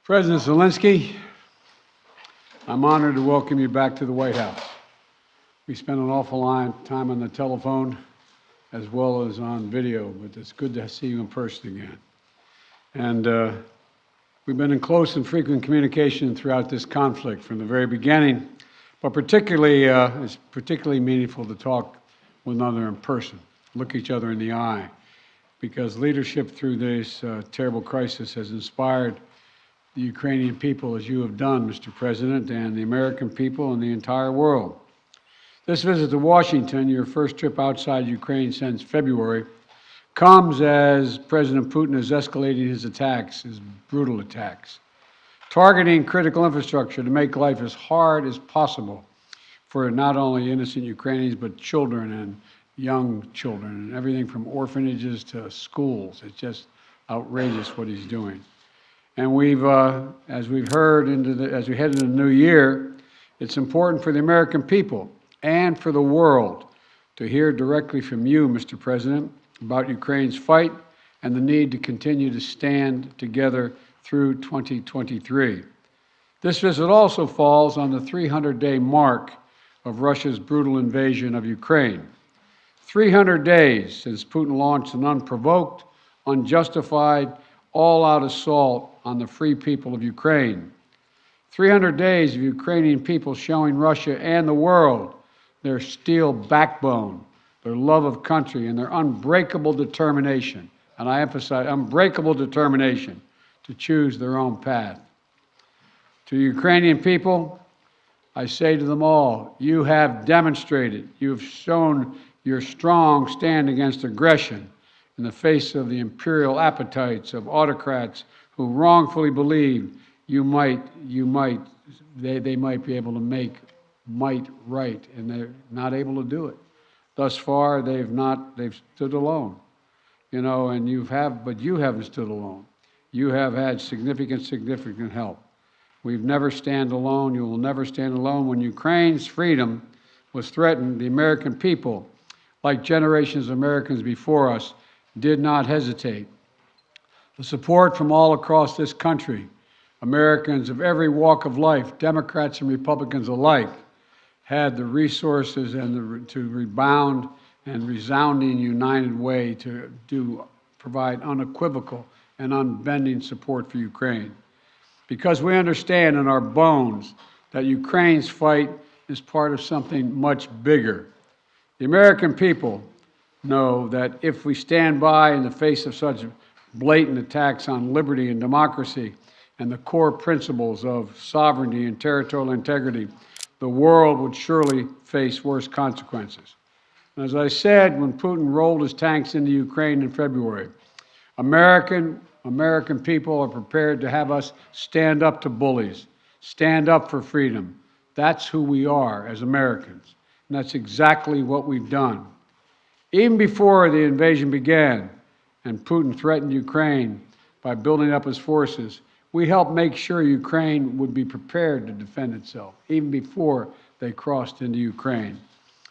President Zelensky, I'm honored to welcome you back to the White House. We spent an awful lot of time on the telephone as well as on video, but it's good to see you in person again. And we've been in close and frequent communication throughout this conflict from the very beginning, but it's particularly meaningful to talk with one another in person, look each other in the eye, because leadership through this terrible crisis has inspired the Ukrainian people, as you have done, Mr. President, and the American people and the entire world. This visit to Washington, your first trip outside Ukraine since February, comes as President Putin is escalating his attacks, his brutal attacks, targeting critical infrastructure to make life as hard as possible for not only innocent Ukrainians, but children and young children, and everything from orphanages to schools. It's just outrageous what he's doing. And as we've heard, as we head into the new year, it's important for the American people and for the world to hear directly from you, Mr. President, about Ukraine's fight and the need to continue to stand together through 2023. This visit also falls on the 300-day mark of Russia's brutal invasion of Ukraine. 300 days since Putin launched an unprovoked, unjustified, all-out assault on the free people of Ukraine. 300 days of Ukrainian people showing Russia and the world their steel backbone, their love of country, and their unbreakable determination, and I emphasize unbreakable determination, to choose their own path. To Ukrainian people, I say to them all, you have demonstrated, you have shown your strong stand against aggression in the face of the imperial appetites of autocrats who wrongfully believe they might be able to make might right, and they're not able to do it. Thus far, they've stood alone, and but you haven't stood alone. You have had significant help. We've never stand alone. You will never stand alone. When Ukraine's freedom was threatened, the American people, like generations of Americans before us, did not hesitate. The support from all across this country, Americans of every walk of life, Democrats and Republicans alike, had the resources and to rebound and resounding united way to provide unequivocal and unbending support for Ukraine. Because we understand in our bones that Ukraine's fight is part of something much bigger. The American people know that if we stand by in the face of such blatant attacks on liberty and democracy and the core principles of sovereignty and territorial integrity, the world would surely face worse consequences. And as I said, when Putin rolled his tanks into Ukraine in February, American people are prepared to have us stand up to bullies, stand up for freedom. That's who we are as Americans, and that's exactly what we've done. Even before the invasion began and Putin threatened Ukraine by building up his forces, we helped make sure Ukraine would be prepared to defend itself, even before they crossed into Ukraine.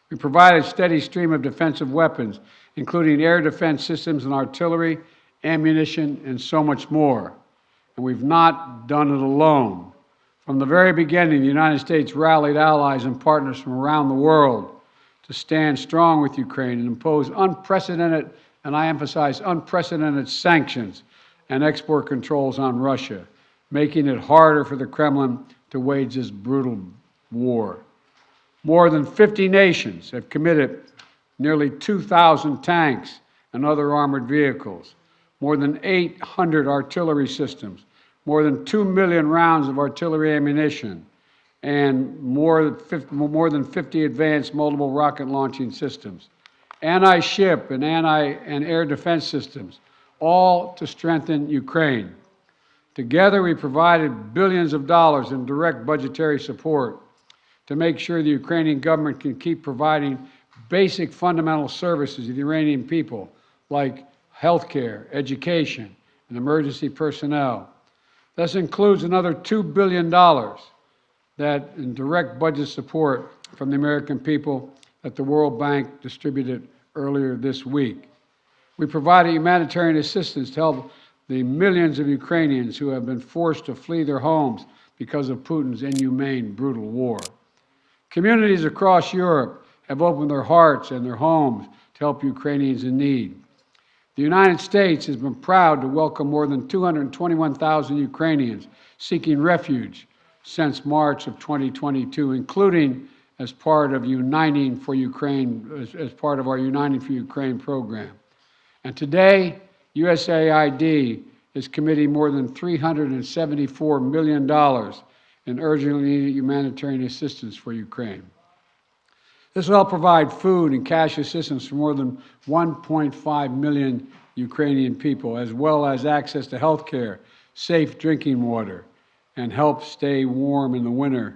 We provided a steady stream of defensive weapons, including air defense systems and artillery, ammunition, and so much more. And we've not done it alone. From the very beginning, the United States rallied allies and partners from around the world to stand strong with Ukraine and impose unprecedented, and I emphasize unprecedented, sanctions and export controls on Russia, making it harder for the Kremlin to wage this brutal war. More than 50 nations have committed nearly 2,000 tanks and other armored vehicles, more than 800 artillery systems, more than 2 million rounds of artillery ammunition, and more than 50 advanced multiple rocket launching systems, anti-ship and air defense systems, all to strengthen Ukraine. Together, we provided billions of dollars in direct budgetary support to make sure the Ukrainian government can keep providing basic fundamental services to the Iranian people, like healthcare, education, and emergency personnel. This includes another $2 billion that in direct budget support from the American people that the World Bank distributed earlier this week. We provided humanitarian assistance to help the millions of Ukrainians who have been forced to flee their homes because of Putin's inhumane, brutal war. Communities across Europe have opened their hearts and their homes to help Ukrainians in need. The United States has been proud to welcome more than 221,000 Ukrainians seeking refuge since March of 2022, including as part of Uniting for Ukraine, as part of our Uniting for Ukraine program. And today, USAID is committing more than $374 million in urgently needed humanitarian assistance for Ukraine. This will help provide food and cash assistance for more than 1.5 million Ukrainian people, as well as access to health care, safe drinking water, and help stay warm in the winter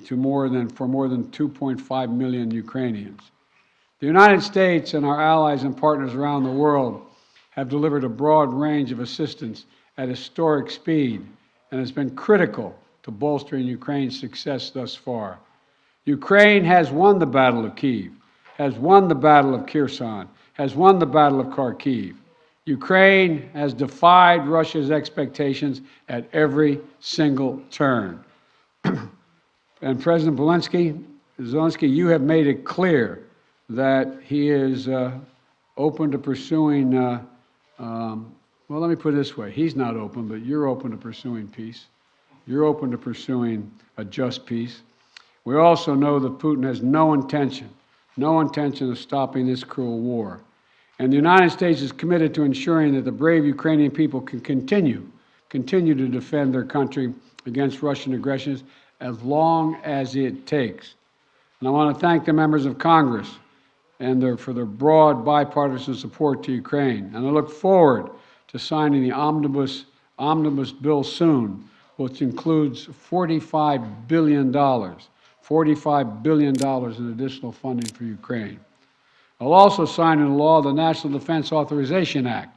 for more than 2.5 million Ukrainians. The United States and our allies and partners around the world have delivered a broad range of assistance at historic speed and has been critical to bolstering Ukraine's success thus far. Ukraine has won the Battle of Kyiv, has won the Battle of Kherson, has won the Battle of Kharkiv. Ukraine has defied Russia's expectations at every single turn. And President Zelensky, you have made it clear that he is open to pursuing, well, let me put it this way. He's not open, but you're open to pursuing peace. You're open to pursuing a just peace. We also know that Putin has no intention of stopping this cruel war. And the United States is committed to ensuring that the brave Ukrainian people can continue to defend their country against Russian aggressions as long as it takes. And I want to thank the members of Congress for their broad bipartisan support to Ukraine. And I look forward to signing the omnibus bill soon, which includes $45 billion in additional funding for Ukraine. I'll also sign into law the National Defense Authorization Act,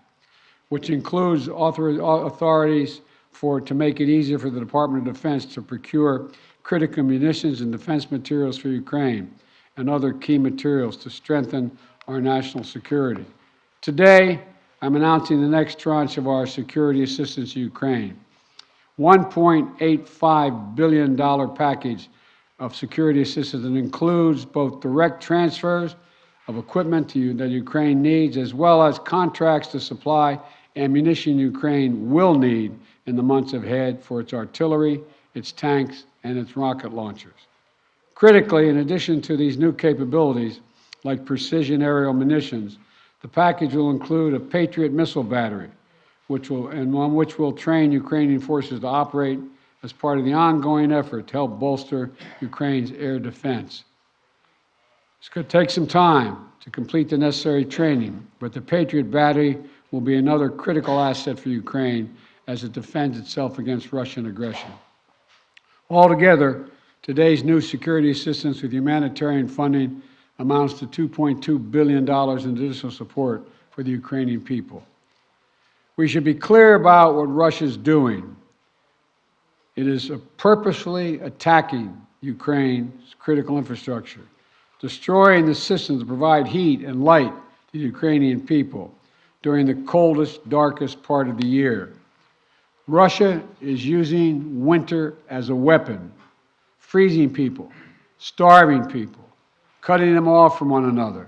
which includes authorities to make it easier for the Department of Defense to procure critical munitions and defense materials for Ukraine and other key materials to strengthen our national security. Today, I'm announcing the next tranche of our security assistance to Ukraine. $1.85 billion package of security assistance that includes both direct transfers of equipment that Ukraine needs, as well as contracts to supply ammunition Ukraine will need in the months ahead for its artillery, its tanks, and its rocket launchers. Critically, in addition to these new capabilities, like precision aerial munitions, the package will include a Patriot missile battery, which will train Ukrainian forces to operate as part of the ongoing effort to help bolster Ukraine's air defense. It's going to take some time to complete the necessary training, but the Patriot battery will be another critical asset for Ukraine as it defends itself against Russian aggression. Altogether, today's new security assistance with humanitarian funding amounts to $2.2 billion in additional support for the Ukrainian people. We should be clear about what Russia's doing. It is purposefully attacking Ukraine's critical infrastructure, destroying the systems to provide heat and light to the Ukrainian people during the coldest, darkest part of the year. Russia is using winter as a weapon, freezing people, starving people, cutting them off from one another.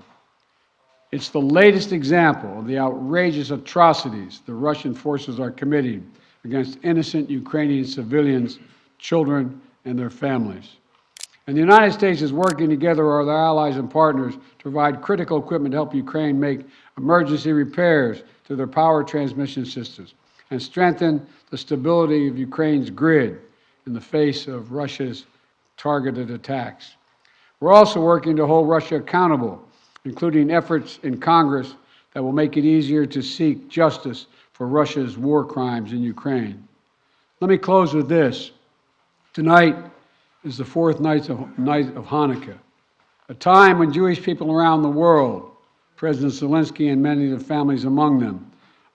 It's the latest example of the outrageous atrocities the Russian forces are committing against innocent Ukrainian civilians, children, and their families. And the United States is working together with our allies and partners to provide critical equipment to help Ukraine make emergency repairs to their power transmission systems and strengthen the stability of Ukraine's grid in the face of Russia's targeted attacks. We're also working to hold Russia accountable, including efforts in Congress that will make it easier to seek justice for Russia's war crimes in Ukraine. Let me close with this. Tonight is the fourth night of Hanukkah, a time when Jewish people around the world, President Zelensky and many of the families among them,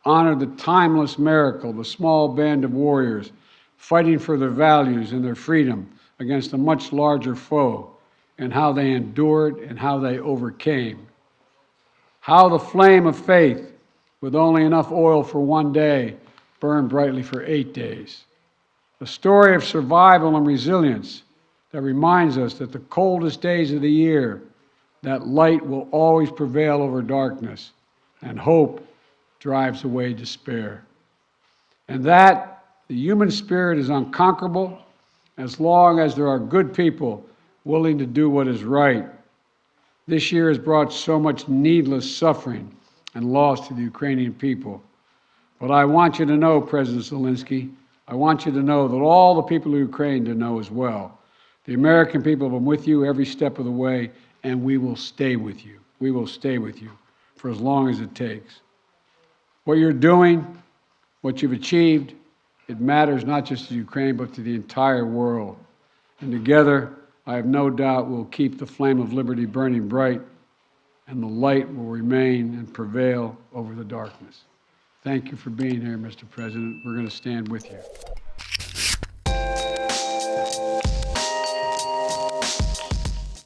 honor the timeless miracle, the small band of warriors fighting for their values and their freedom against a much larger foe, and how they endured and how they overcame. How the flame of faith, with only enough oil for one day, burned brightly for 8 days. A story of survival and resilience that reminds us that the coldest days of the year, that light will always prevail over darkness, and hope drives away despair. And that the human spirit is unconquerable as long as there are good people willing to do what is right. This year has brought so much needless suffering and loss to the Ukrainian people. But I want you to know, President Zelensky, I want you to know that all the people of Ukraine to know as well. The American people have been with you every step of the way, and we will stay with you. We will stay with you for as long as it takes. What you're doing, what you've achieved, it matters not just to Ukraine, but to the entire world. And together, I have no doubt we'll keep the flame of liberty burning bright, and the light will remain and prevail over the darkness. Thank you for being here, Mr. President. We're going to stand with you.